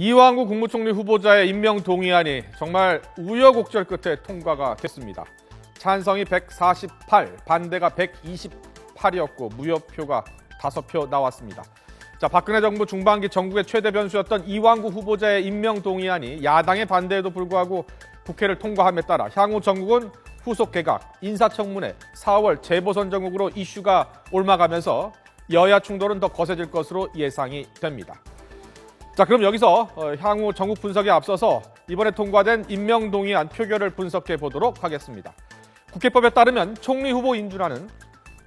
이완구 국무총리 후보자의 임명 동의안이 정말 우여곡절 끝에 통과가 됐습니다. 찬성이 148, 반대가 128이었고 무효표가 5표 나왔습니다. 자, 박근혜 정부 중반기 전국의 최대 변수였던 이완구 후보자의 임명 동의안이 야당의 반대에도 불구하고 국회를 통과함에 따라 향후 전국은 후속 개각, 인사청문회, 4월 재보선 전국으로 이슈가 옮아가면서 여야 충돌은 더 거세질 것으로 예상이 됩니다. 자, 그럼 여기서 향후 전국 분석에 앞서서 이번에 통과된 임명 동의안 표결을 분석해 보도록 하겠습니다. 국회법에 따르면 총리 후보 인준안은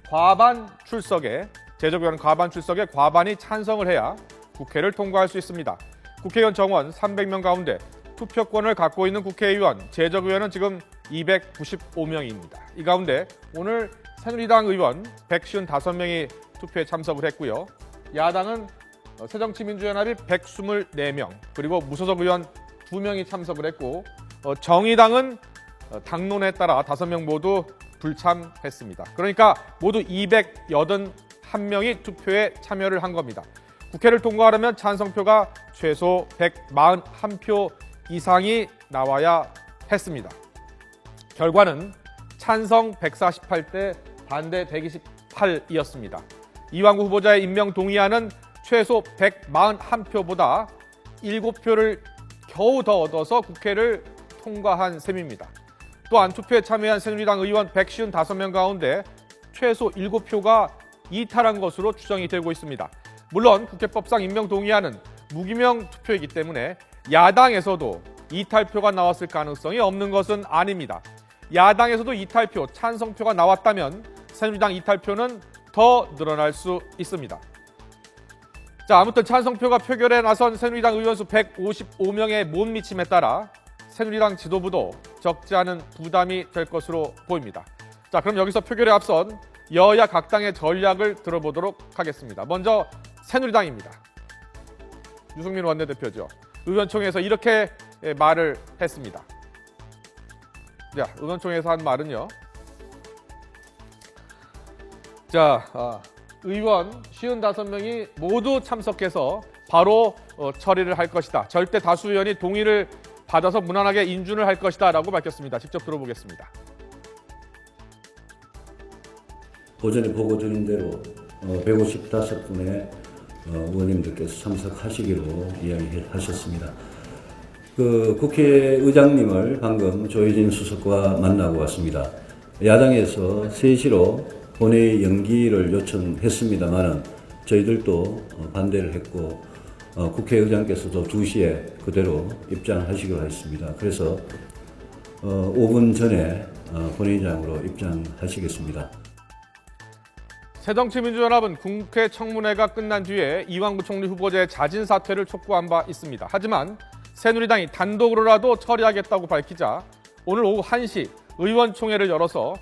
과반 출석에 제적의원 과반 출석에 과반이 찬성을 해야 국회를 통과할 수 있습니다. 국회의원 정원 300명 가운데 투표권을 갖고 있는 국회의원, 제적의원은 지금 295명입니다. 이 가운데 오늘 새누리당 의원 155명이 투표에 참석을 했고요. 야당은 새정치민주연합이 124명, 그리고 무소속 의원 2명이 참석을 했고 정의당은 당론에 따라 5명 모두 불참했습니다. 그러니까 모두 281명이 투표에 참여를 한 겁니다. 국회를 통과하려면 찬성표가 최소 141표 이상이 나와야 했습니다. 결과는 찬성 148대 반대 128이었습니다. 이완구 후보자의 임명 동의안은 최소 141표보다 7표를 겨우 더 얻어서 국회를 통과한 셈입니다. 또한 투표에 참여한 새누리당 의원 155명 가운데 최소 7표가 이탈한 것으로 추정이 되고 있습니다. 물론 국회법상 임명 동의안은 무기명 투표이기 때문에 야당에서도 이탈표가 나왔을 가능성이 없는 것은 아닙니다. 야당에서도 이탈표, 찬성표가 나왔다면 새누리당 이탈표는 더 늘어날 수 있습니다. 자, 아무튼 찬성표가 표결에 나선 새누리당 의원수 155명의 못 미침에 따라 새누리당 지도부도 적지 않은 부담이 될 것으로 보입니다. 자, 그럼 여기서 표결에 앞선 여야 각 당의 전략을 들어보도록 하겠습니다. 먼저 새누리당입니다. 유승민 원내대표죠. 의원총회에서 이렇게 말을 했습니다. 자, 의원총회에서 한 말은요. 자, 의원 55명이 모두 참석해서 바로 처리를 할 것이다. 절대 다수 의원이 동의를 받아서 무난하게 인준을 할 것이다 라고 밝혔습니다. 직접 들어보겠습니다. 오전에 보고 드린 대로 155분의 의원님들께서 참석하시기로 이야기하셨습니다. 국회의장님을 방금 조혜진 수석과 만나고 왔습니다. 야당에서 3시로 본회의 연기를 요청했습니다만 저희들도 반대를 했고 국회의장께서도 2시에 그대로 입장하시기로 했습니다. 그래서 5분 전에 본회의장으로 입장하시겠습니다. 새정치민주연합은 국회 청문회가 끝난 뒤에 이완구 총리 후보자의 자진 사퇴를 촉구한 바 있습니다. 하지만 새누리당이 단독으로라도 처리하겠다고 밝히자 오늘 오후 1시 의원총회를 열어서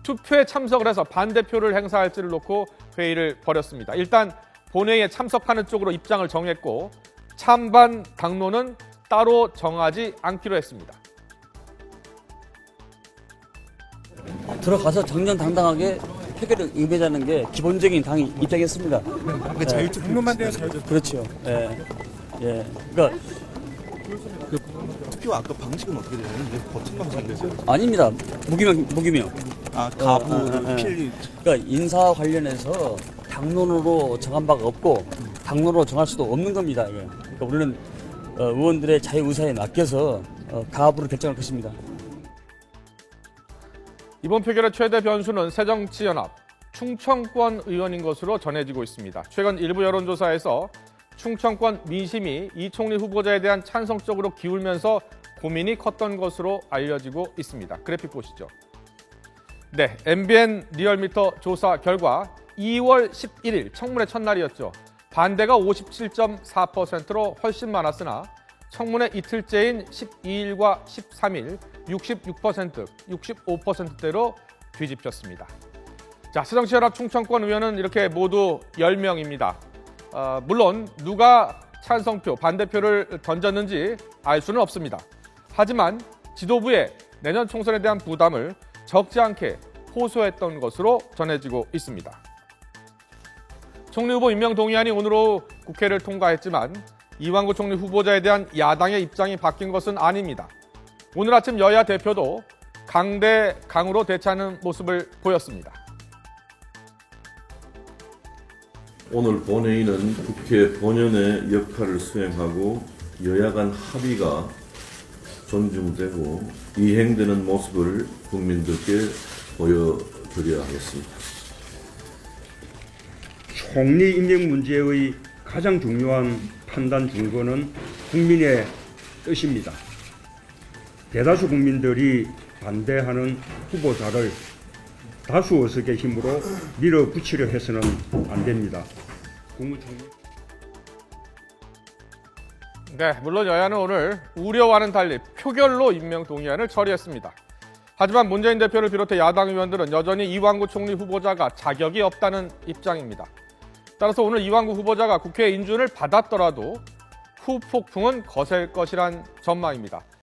투표에 참석을 해서 반대표를 행사할지를 놓고 회의를 벌였습니다. 일단 본회의에 참석하는 쪽으로 입장을 정했고 찬반 당론은 따로 정하지 않기로 했습니다. 들어가서 정정당당하게 표결을 임하자는 게 기본적인 당의 입장이었습니다. 그 자유투표만 돼요, 자유투표. 그렇죠. 예. 그러니까 투표 아까 방식은 어떻게 되나요? 이제 버튼 방식이 되세요? 아닙니다. 무기명. 가부 필. 그러니까 인사 관련해서 당론으로 정한 바가 없고 당론으로 정할 수도 없는 겁니다. 예. 그러니까 우리는 의원들의 자유 의사에 맡겨서 가부를 결정할 것입니다. 이번 표결의 최대 변수는 새정치연합 충청권 의원인 것으로 전해지고 있습니다. 최근 일부 여론조사에서 충청권 민심이 이 총리 후보자에 대한 찬성 쪽으로 기울면서 고민이 컸던 것으로 알려지고 있습니다. 그래픽 보시죠. 네, MBN 리얼미터 조사 결과 2월 11일 청문회 첫날이었죠. 반대가 57.4%로 훨씬 많았으나 청문회 이틀째인 12일과 13일 66%, 65%대로 뒤집혔습니다. 자, 새정치연합 충청권 의원은 이렇게 모두 10명입니다. 물론 누가 찬성표, 반대표를 던졌는지 알 수는 없습니다. 하지만 지도부의 내년 총선에 대한 부담을 적지 않게 호소했던 것으로 전해지고 있습니다. 총리 후보 임명 동의안이 오늘 오후 국회를 통과했지만 이완구 총리 후보자에 대한 야당의 입장이 바뀐 것은 아닙니다. 오늘 아침 여야 대표도 강대강으로 대처하는 모습을 보였습니다. 오늘 본회의는 국회 본연의 역할을 수행하고 여야 간 합의가 존중되고 이행되는 모습을 국민들께 보여드려야 하겠습니다. 총리 임명 문제의 가장 중요한 판단 증거는 국민의 뜻입니다. 대다수 국민들이 반대하는 후보자를 다수 의석의 힘으로 밀어붙이려 해서는 안 됩니다. 국무총리. 네, 물론 여야는 오늘 우려와는 달리 표결로 임명 동의안을 처리했습니다. 하지만 문재인 대표를 비롯해 야당 의원들은 여전히 이완구 총리 후보자가 자격이 없다는 입장입니다. 따라서 오늘 이완구 후보자가 국회 인준을 받았더라도 후폭풍은 거셀 것이란 전망입니다.